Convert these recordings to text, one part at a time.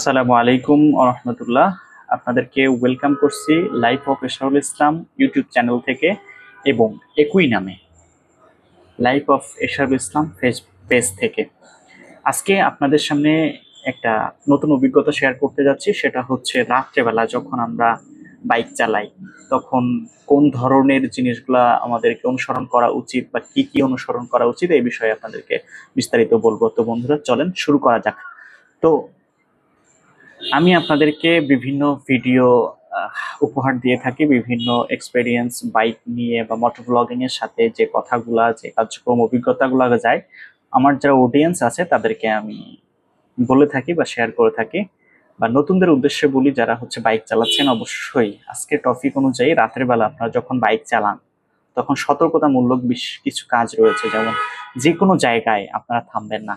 আসসালামু আলাইকুম রহমতুল্লাহ। আপনাদেরকে ওয়েলকাম করছি life of Eshraful Islam YouTube channel থেকে এবং একই নামে life of Eshraful Islam page থেকে। আজকে আপনাদের সামনে একটা নতুন অভিজ্ঞতা শেয়ার করতে যাচ্ছি। সেটা হচ্ছে রাত্রেবেলা যখন আমরা বাইক চালাই তখন কোন ধরনের জিনিসগুলা আমাদেরকে অনুসরণ করা উচিত বা কি কি অনুসরণ করা উচিত এই বিষয়ে আপনাদেরকে বিস্তারিত বলবো। তো বন্ধুরা চলেন শুরু করা যাক। তো আমি আপনাদেরকে বিভিন্ন ভিডিও উপহার দিয়ে থাকি, বিভিন্ন এক্সপেরিয়েন্স বাইক নিয়ে বা মোটর ব্লগিং এর সাথে যে কথাগুলা যে কার্যক্রম অভিজ্ঞতাগুলো যায় আমার যারা অডিয়েন্স আছে তাদেরকে আমি বলে থাকি বা শেয়ার করে থাকি। বা নতুনদের উদ্দেশ্যে বলি, যারা হচ্ছে বাইক চালাচ্ছেন, অবশ্যই আজকের টপিক অনুযায়ী রাতের বেলা আপনারা যখন বাইক চালান তখন সতর্কতামূলক বেশ কিছু কাজ রয়েছে। যেমন যে কোনো জায়গায় আপনারা থামবেন না,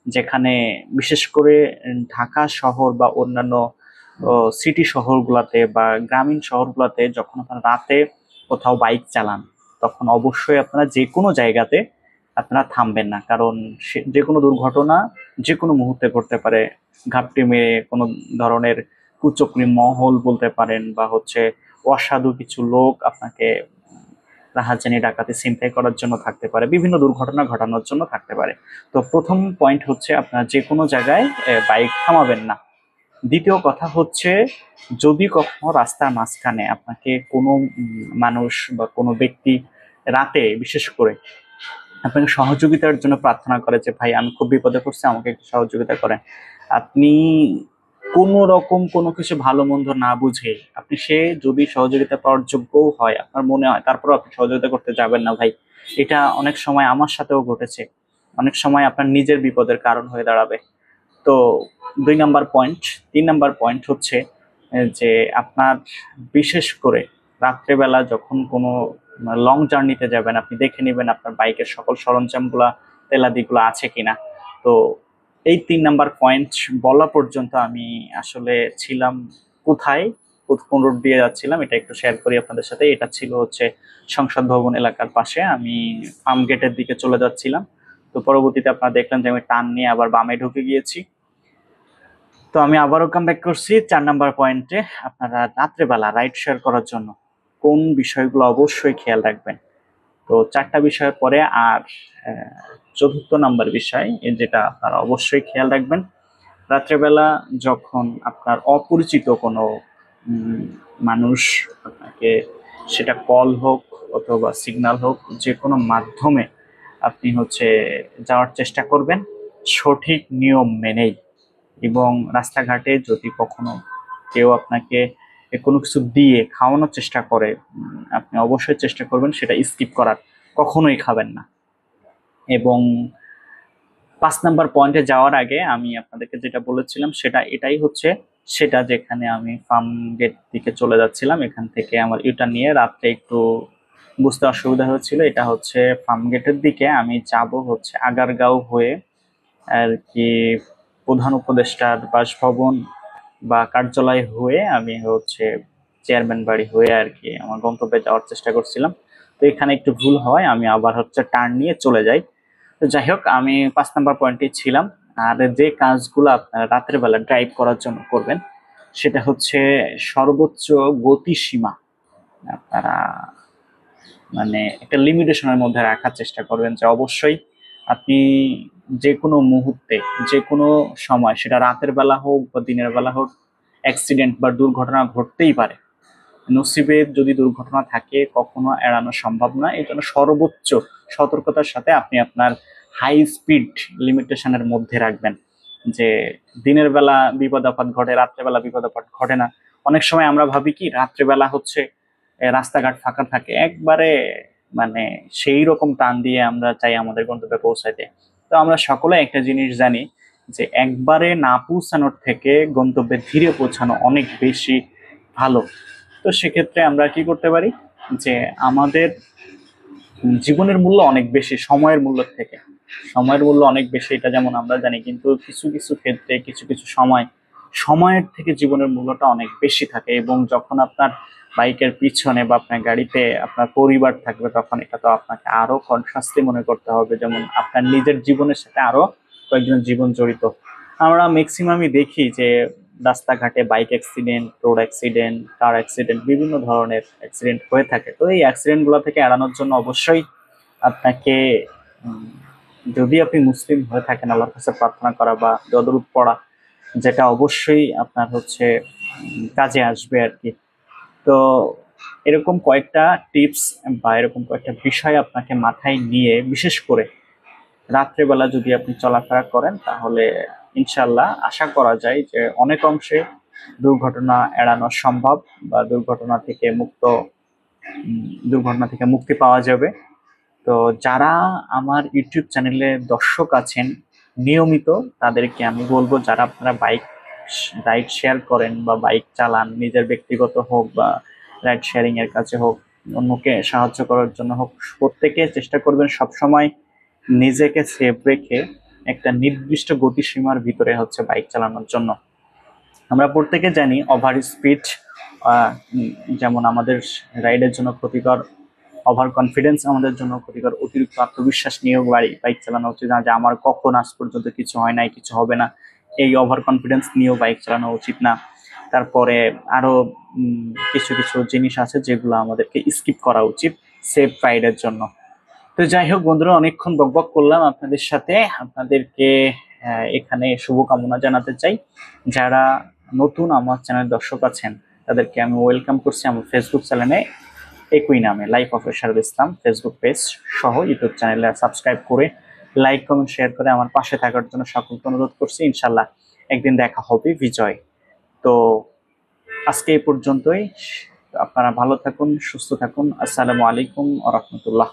যেখানে বিশেষ করে ঢাকা শহর বা অন্যান্য সিটি শহরগুলোতে বা গ্রামীণ শহরগুলোতে যখন আপনারা রাতে কোথাও বাইক চালান তখন অবশ্যই আপনারা যে কোনো জায়গাতে আপনারা থামবেন না, কারণ যে কোনো দুর্ঘটনা যে কোনো মুহূর্তে ঘটতে পারে। ঘাপটি মেরে কোনো ধরনের কুচক্রী মহল বলতে পারেন বা হচ্ছে অসাধু কিছু লোক আপনাকে রাহাজানি ডাকাতি ছিনতাই করার জন্য থাকতে পারে, বিভিন্ন দুর্ঘটনা ঘটানোর জন্য থাকতে পারে। তো প্রথম পয়েন্ট হচ্ছে আপনার যে কোনো জায়গায় বাইক থামাবেন না। দ্বিতীয় কথা হচ্ছে, যদি কখনো রাস্তার মাঝখানে আপনাকে কোনো মানুষ বা কোনো ব্যক্তি রাতে বিশেষ করে আপনাকে সহযোগিতার জন্য প্রার্থনা করে যে ভাই আমি খুব বিপদে পড়ছি, আমাকে একটু সহযোগিতা করেন, আপনি কোনো রকম কোনো কিছু ভালো মন্দ না বুঝে আপনি সে যদি সহযোগিতা পাওয়ার যোগ্য হয় আপনার মনে হয় তারপর আপনি সহযোগিতা করতে যাবেন না ভাই। এটা অনেক সময় আমার সাথেও ঘটেছে, অনেক সময় আপনার নিজের বিপদের কারণ হয়ে দাঁড়াবে। তো 2 নাম্বার পয়েন্ট। 3 নাম্বার পয়েন্ট হচ্ছে যে আপনার বিশেষ করে রাত্রেবেলা যখন কোনো লং জার্নিতে যাবেন আপনি দেখে নেবেন আপনার বাইকের সকল সরঞ্জামগুলা তেলাদিগুলো আছে কিনা। তো এই 3 নাম্বার পয়েন্ট বলা পর্যন্ত আমি আসলে ছিলাম কোথায়, কোন রোড দিয়ে যাচ্ছিলাম এটা একটু শেয়ার করি আপনাদের সাথে। এটা ছিল হচ্ছে সংসদ ভবন এলাকার পাশে, আমি ফার্ম গেটের দিকে চলে যাচ্ছিলাম। তো পরবর্তীতে আপনারা দেখলেন যে আমি টান নিয়ে আবার বামে ঢুকে গিয়েছি। তো আমি আবারও কাম ব্যাক করছি 4 নাম্বার পয়েন্টে। আপনারা রাত্রেবেলা রাইড শেয়ার করার জন্য কোন বিষয়গুলো অবশ্যই খেয়াল রাখবেন। তো 4টা বিষয়ের পরে আর চতুর্থ নাম্বার বিষয় যেটা আপনারা অবশ্যই খেয়াল রাখবেন, রাত্রেবেলা যখন আপনার অপরিচিত কোনো মানুষ আপনাকে, সেটা কল হোক অথবা সিগন্যাল হোক, যে কোনো মাধ্যমে আপনি হচ্ছে যাওয়ার চেষ্টা করবেন সঠিক নিয়ম মেনেই। এবং রাস্তাঘাটে যদি কখনো কেউ আপনাকে কোনো কিছু দিয়ে খাওয়ানোর চেষ্টা করে আপনি অবশ্যই চেষ্টা করবেন সেটা স্কিপ করার, কখনোই খাবেন না। এবং 5 নাম্বার পয়েন্টে যাওয়ার আগে আমি আপনাদেরকে যেটা বলেছিলাম সেটা এটাই হচ্ছে, সেটা যেখানে আমি ফার্ম গেট দিকে চলে যাচ্ছিলাম, এখান থেকে আমার ইউটার্ন নিয়ে রাত্রে একটু বুঝতে অসুবিধা হয়েছিল। এটা হচ্ছে ফার্ম গেটের দিকে আমি যাব হচ্ছে আগারগাঁও হয়ে আর কি, প্রধান উপদেষ্টার বাসভবন বা কার্যালয় হয়ে আমি হচ্ছে চেয়ারম্যান বাড়ি হয়ে আর কি আমার গন্তব্যে যাওয়ার চেষ্টা করছিলাম। তো এখানে একটু ভুল হয়, আমি আবার হচ্ছে টার্ন নিয়ে চলে যাই। তো যাই হোক, আমি 5 নাম্বার পয়েন্টে ছিলাম। আর যে কাজগুলো আপনারা রাতের বেলা ড্রাইভ করার জন্য করবেন সেটা হচ্ছে সর্বোচ্চ গতিসীমা আপনারা মানে একটা লিমিটেশনের মধ্যে রাখার চেষ্টা করবেন। যে অবশ্যই আপনি যে কোনো মুহূর্তে যে কোনো সময়, সেটা রাতের বেলা হোক বা দিনের বেলা হোক, অ্যাক্সিডেন্ট বা দুর্ঘটনা ঘটতেই পারে। নসিবে যদি দুর্ঘটনা থাকে কখনো এড়ানো সম্ভব না, এই জন্য সর্বোচ্চ সতর্কতার সাথে আপনি আপনার হাই স্পিড লিমিটেশনের মধ্যে রাখবেন। যে দিনের বেলা বিপদ আপদ ঘটে, রাত্রেবেলা বিপদ আপদ ঘটে না। অনেক সময় আমরা ভাবি কি রাত্রেবেলা হচ্ছে রাস্তাঘাট ফাঁকা থাকে একবারে, মানে সেই রকম টান দিয়ে আমরা চাই আমাদের গন্তব্যে পৌঁছাইতে। তো আমরা সকলে একটা জিনিস জানি যে একবারে না পৌঁছানোর থেকে গন্তব্যে ধীরে পৌঁছানো অনেক বেশি ভালো। তো সেক্ষেত্রে আমরা কি করতে পারি যে আমাদের জীবনের মূল্য অনেক বেশি সময়ের মূল্য থেকে, সময়ের মূল্য অনেক বেশি এটা যেমন আমরা জানি, কিন্তু কিছু কিছু ক্ষেত্রে কিছু কিছু সময় সময়ের থেকে জীবনের মূল্যটা অনেক বেশি থাকে। এবং যখন আপনার বাইকের পিছনে বা আপনার গাড়িতে আপনার পরিবার থাকবে তখন এটা তো আপনাকে আরো কনসাসলি মনে করতে হবে, যেমন আপনার নিজের জীবনের সাথে আরো কয়েকজন জীবন জড়িত। আমরা ম্যাক্সিমামই দেখি যে রাস্তাঘাটে বাইক অ্যাক্সিডেন্ট, রোড অ্যাক্সিডেন্ট, কার অ্যাক্সিডেন্ট, বিভিন্ন ধরনের অ্যাক্সিডেন্ট হয়ে থাকে। তো এই অ্যাক্সিডেন্টগুলো থেকে এড়ানোর জন্য অবশ্যই আপনাকে উম, যদি আপনি মুসলিম হয়ে থাকেন, আল্লাহর কাছে প্রার্থনা করা বা দরুদ পড়া, যেটা অবশ্যই আপনার হচ্ছে কাজে আসবে আর কি। তো এরকম কয়েকটা টিপস বা এরকম কয়েকটা বিষয় আপনাকে মাথায় নিয়ে, বিশেষ করে রাত্রেবেলা যদি আপনি চলাফেরা করেন, তাহলে ইনশাল্লাহ আশা করা যায় যে অনেক অংশে দুর্ঘটনা এড়ানো সম্ভব বা দুর্ঘটনা থেকে মুক্তি পাওয়া যাবে। তো যারা আমার ইউটিউব চ্যানেলে দর্শক আছেন নিয়মিত, তাদেরকে আমি বলবো, যারা আপনারা রাইড শেয়ার করেন বা বাইক চালান, নিজের ব্যক্তিগত হোক বা রাইড শেয়ারিং এর কাছে হোক, অন্যকে সাহায্য করার জন্য হোক, প্রত্যেকে চেষ্টা করবেন সবসময় নিজেকে সেফ রেখে একটা নির্দিষ্ট গতিসীমার ভিতরে হচ্ছে বাইক চালানোর জন্য। আমরা প্রত্যেকে জানি ওভার স্পিড যেমন আমাদের রাইডের জন্য ক্ষতিকর, ওভার কনফিডেন্স আমাদের জন্য ক্ষতিকর, অতিরিক্ত আত্মবিশ্বাস নিয়েও বাইক চালানো উচিত না, যে আমার কখন আজ পর্যন্ত কিছু হয় নাই, কিছু হবে না, এই ওভার কনফিডেন্স নিয়েও বাইক চালানো উচিত না। তারপরে আরো কিছু কিছু জিনিস আছে যেগুলো আমাদেরকে স্কিপ করা উচিত সেফ রাইডের জন্য। তো যাই হোক বন্ধুরা, অনেকক্ষণ বকবক করলাম আপনাদের সাথে। আপনাদেরকে এখানে শুভকামনা জানাতে চাই। যারা নতুন আমার চ্যানেল দর্শক আছেন, তাদেরকে আমি ওয়েলকাম করছি আমার ফেসবুক চ্যানেলে একই নামে life of Eshraful Islam Facebook page সহ ইউটিউব চ্যানেলে সাবস্ক্রাইব করে লাইক কমেন্ট শেয়ার করে আমার পাশে থাকার জন্য সকলকে অনুরোধ করছি। ইনশাল্লাহ একদিন দেখা হবে বিজয়। তো আজকে এই পর্যন্তই। আপনারা ভালো থাকুন, সুস্থ থাকুন। আসসালামু আলাইকুম ওয়া রাহমাতুল্লাহ।